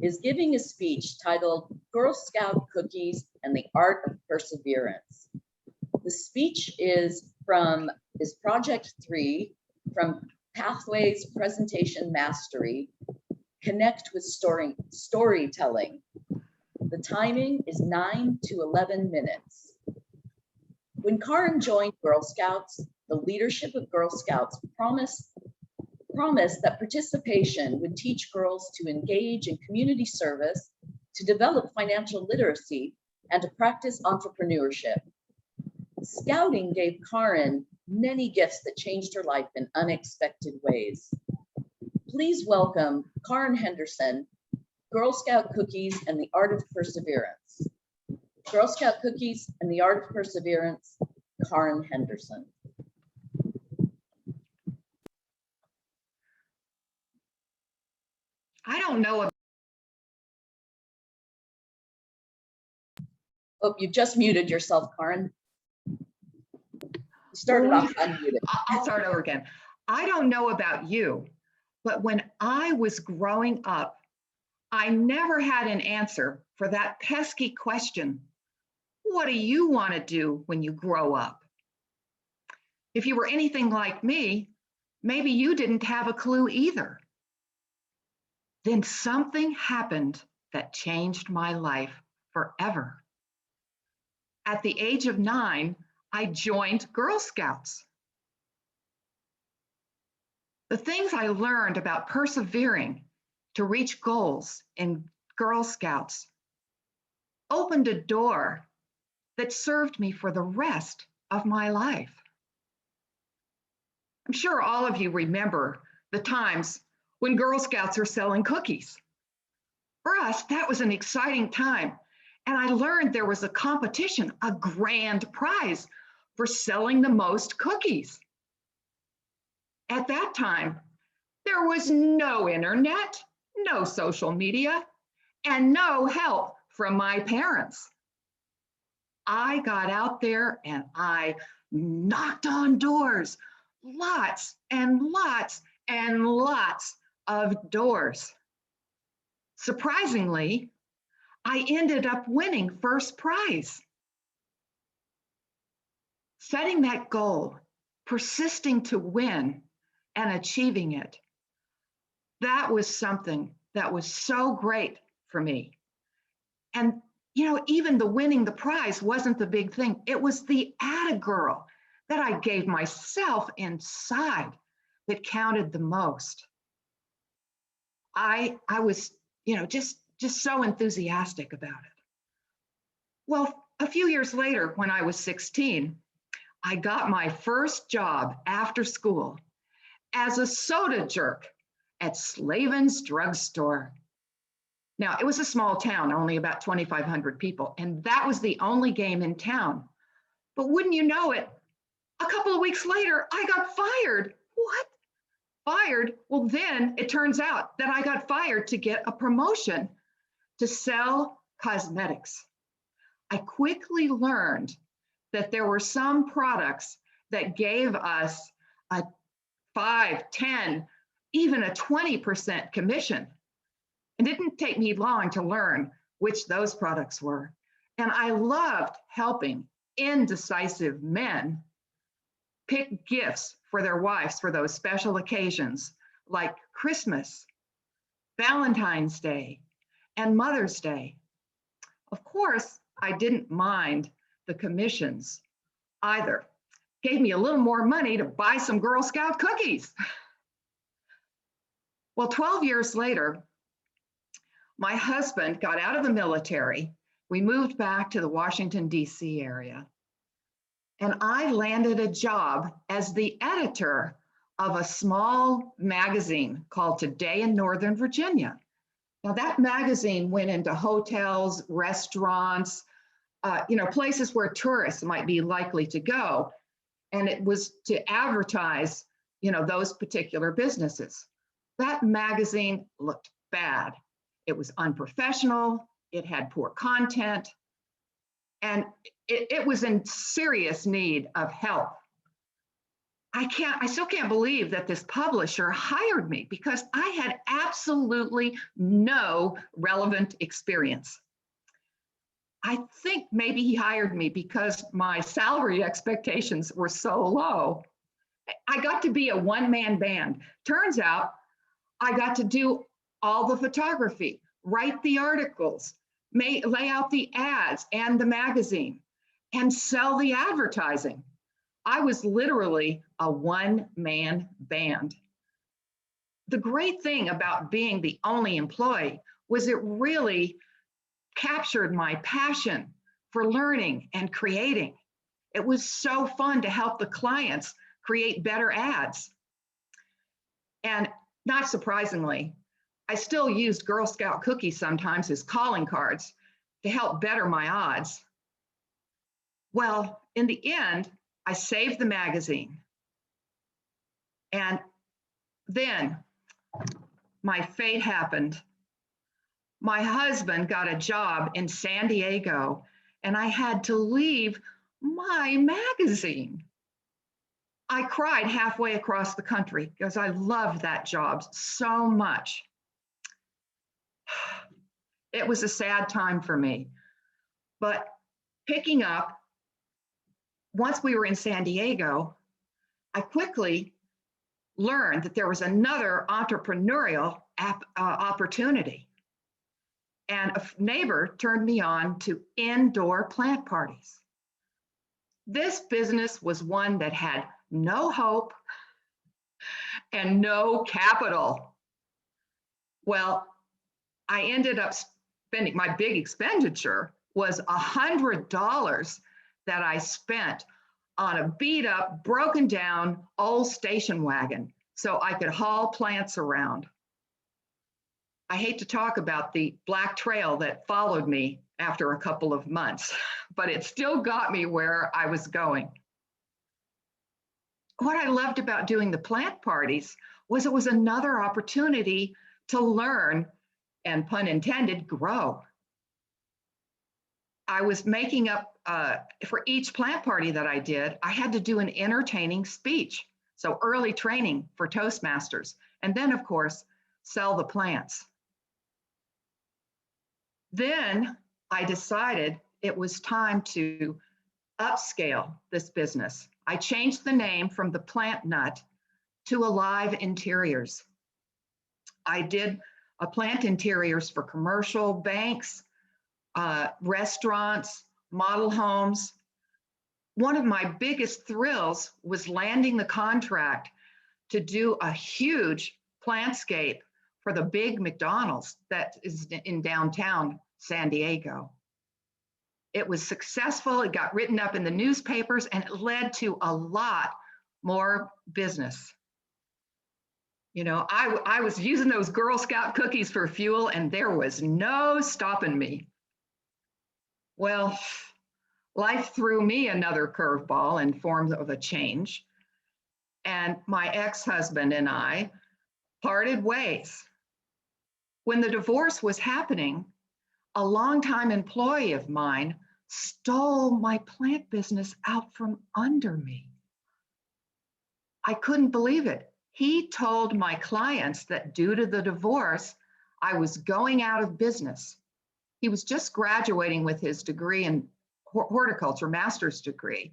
is giving a speech titled Girl Scout Cookies and the Art of Perseverance. The speech is Project 3 from Pathways Presentation Mastery, Connect with Storytelling. The timing is 9 to 11 minutes. When Kaaren joined Girl Scouts, the leadership of Girl Scouts promised that participation would teach girls to engage in community service, to develop financial literacy, and to practice entrepreneurship. Scouting gave Kaaren many gifts that changed her life in unexpected ways. Please welcome Kaaren Henderson, Girl Scout Cookies and the Art of Perseverance. Girl Scout Cookies and the Art of Perseverance, Kaaren Henderson. I don't know. Oh, you just muted yourself, Kaaren. You started off unmuted. I'll start over again. I don't know about you, but when I was growing up, I never had an answer for that pesky question, what do you want to do when you grow up? If you were anything like me, maybe you didn't have a clue either. Then something happened that changed my life forever. At the age of 9, I joined Girl Scouts. The things I learned about persevering to reach goals in Girl Scouts opened a door that served me for the rest of my life. I'm sure all of you remember the times when Girl Scouts are selling cookies. For us, that was an exciting time. And I learned there was a competition, a grand prize for selling the most cookies. At that time, there was no internet, no social media, and no help from my parents. I got out there and I knocked on doors, lots and lots and lots of doors. Surprisingly, I ended up winning first prize. Setting that goal, persisting to win, and achieving it, that was something that was so great for me. And even the winning the prize wasn't the big thing. It was the atta girl that I gave myself inside that counted the most. I was, just so enthusiastic about it. Well, a few years later, when I was 16, I got my first job after school as a soda jerk at Slavin's drugstore. Now, it was a small town, only about 2,500 people, and that was the only game in town. But wouldn't you know it, a couple of weeks later, I got fired. What? Fired? Well, then it turns out that I got fired to get a promotion to sell cosmetics. I quickly learned that there were some products that gave us a 5, 10, even a 20% commission. It didn't take me long to learn which those products were. And I loved helping indecisive men pick gifts for their wives for those special occasions like Christmas, Valentine's Day, and Mother's Day. Of course, I didn't mind the commissions either. Gave me a little more money to buy some Girl Scout cookies. Well, 12 years later, my husband got out of the military. We moved back to the Washington, D.C. area. And I landed a job as the editor of a small magazine called Today in Northern Virginia. Now that magazine went into hotels, restaurants, places where tourists might be likely to go. And it was to advertise, those particular businesses. That magazine looked bad. It was unprofessional. It had poor content. And it was in serious need of help. I still can't believe that this publisher hired me because I had absolutely no relevant experience. I think maybe he hired me because my salary expectations were so low. I got to be a one-man band. Turns out I got to do all the photography, write the articles, lay out the ads and the magazine, and sell the advertising. I was literally a one-man band. The great thing about being the only employee was it really captured my passion for learning and creating. It was so fun to help the clients create better ads. And not surprisingly, I still used Girl Scout cookies sometimes as calling cards to help better my odds. Well, in the end, I saved the magazine. And then my fate happened. My husband got a job in San Diego, and I had to leave my magazine. I cried halfway across the country because I loved that job so much. It was a sad time for me, but picking up, once we were in San Diego, I quickly learned that there was another entrepreneurial opportunity. And a neighbor turned me on to indoor plant parties. This business was one that had no hope and no capital. Well, I ended up spending, my big expenditure was $100 that I spent on a beat up, broken down old station wagon so I could haul plants around. I hate to talk about the black trail that followed me after a couple of months, but it still got me where I was going. What I loved about doing the plant parties was it was another opportunity to learn, and pun intended, grow. I was making up, for each plant party that I did, I had to do an entertaining speech. So early training for Toastmasters. And then, of course, sell the plants. Then I decided it was time to upscale this business. I changed the name from the Plant Nut to Alive Interiors. I did plant interiors for commercial banks, restaurants, model homes. One of my biggest thrills was landing the contract to do a huge plantscape for the big McDonald's that is in downtown San Diego. It was successful, it got written up in the newspapers, and it led to a lot more business. You know, I was using those Girl Scout cookies for fuel, and there was no stopping me. Well, life threw me another curveball in form of a change, and my ex-husband and I parted ways. When the divorce was happening, a longtime employee of mine stole my plant business out from under me. I couldn't believe it. He told my clients that due to the divorce, I was going out of business. He was just graduating with his degree in horticulture, master's degree,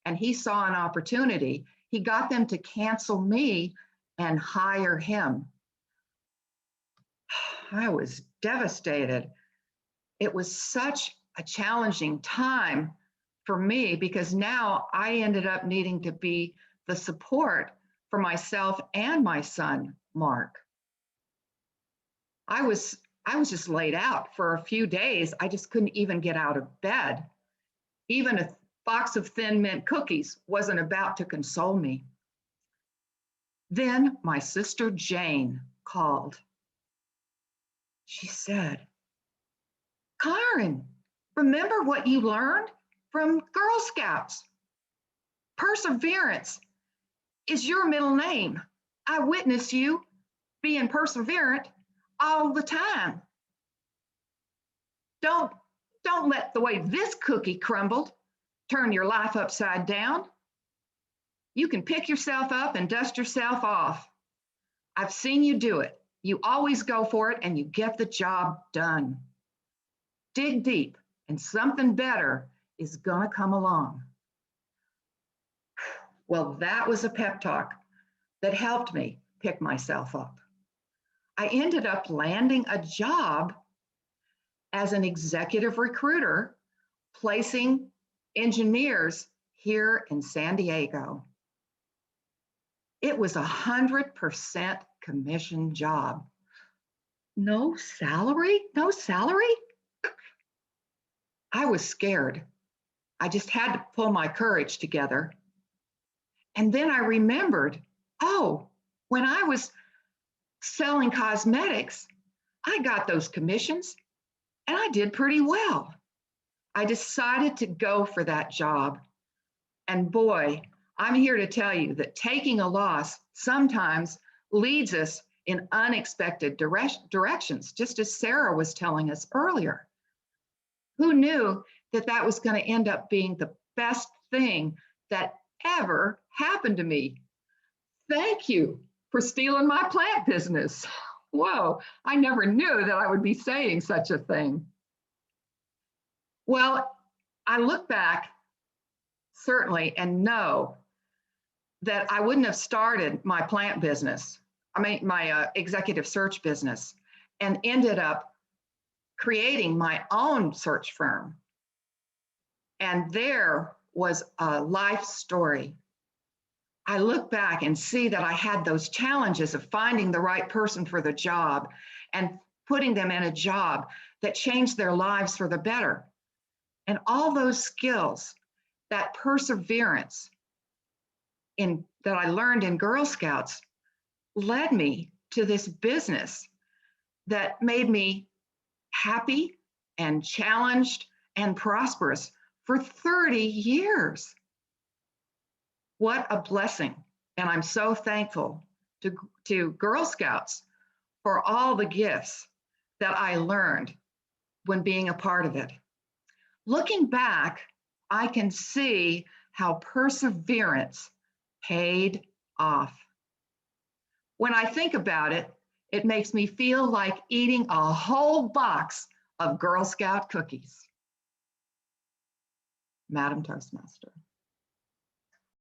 and he saw an opportunity. He got them to cancel me and hire him. I was devastated. It was such a challenging time for me because now I ended up needing to be the support for myself and my son, Mark. I was just laid out for a few days. I just couldn't even get out of bed. Even a box of Thin Mint cookies wasn't about to console me. Then my sister Jane called. She said, "Kaaren, remember what you learned from Girl Scouts? Perseverance is your middle name. I witness you being perseverant all the time. Don't let the way this cookie crumbled turn your life upside down." You can pick yourself up and dust yourself off. I've seen you do it. You always go for it and you get the job done. Dig deep and something better is gonna come along. Well, that was a pep talk that helped me pick myself up. I ended up landing a job as an executive recruiter, placing engineers here in San Diego. It was 100% commission job. No salary? No salary? I was scared. I just had to pull my courage together. And then I remembered, oh, when I was selling cosmetics, I got those commissions and I did pretty well. I decided to go for that job. And boy, I'm here to tell you that taking a loss sometimes leads us in unexpected directions, just as Sarah was telling us earlier. Who knew that that was going to end up being the best thing that ever happened to me? Thank you for stealing my plant business. Whoa, I never knew that I would be saying such a thing. Well, I look back certainly and know that I wouldn't have started my plant business, my executive search business, and ended up creating my own search firm. And there was a life story. I look back and see that I had those challenges of finding the right person for the job and putting them in a job that changed their lives for the better. And all those skills, that perseverance that I learned in Girl Scouts led me to this business that made me happy and challenged and prosperous for 30 years. What a blessing. And I'm so thankful to Girl Scouts for all the gifts that I learned when being a part of it. Looking back, I can see how perseverance paid off. When I think about it, it makes me feel like eating a whole box of Girl Scout cookies. Madam Toastmaster.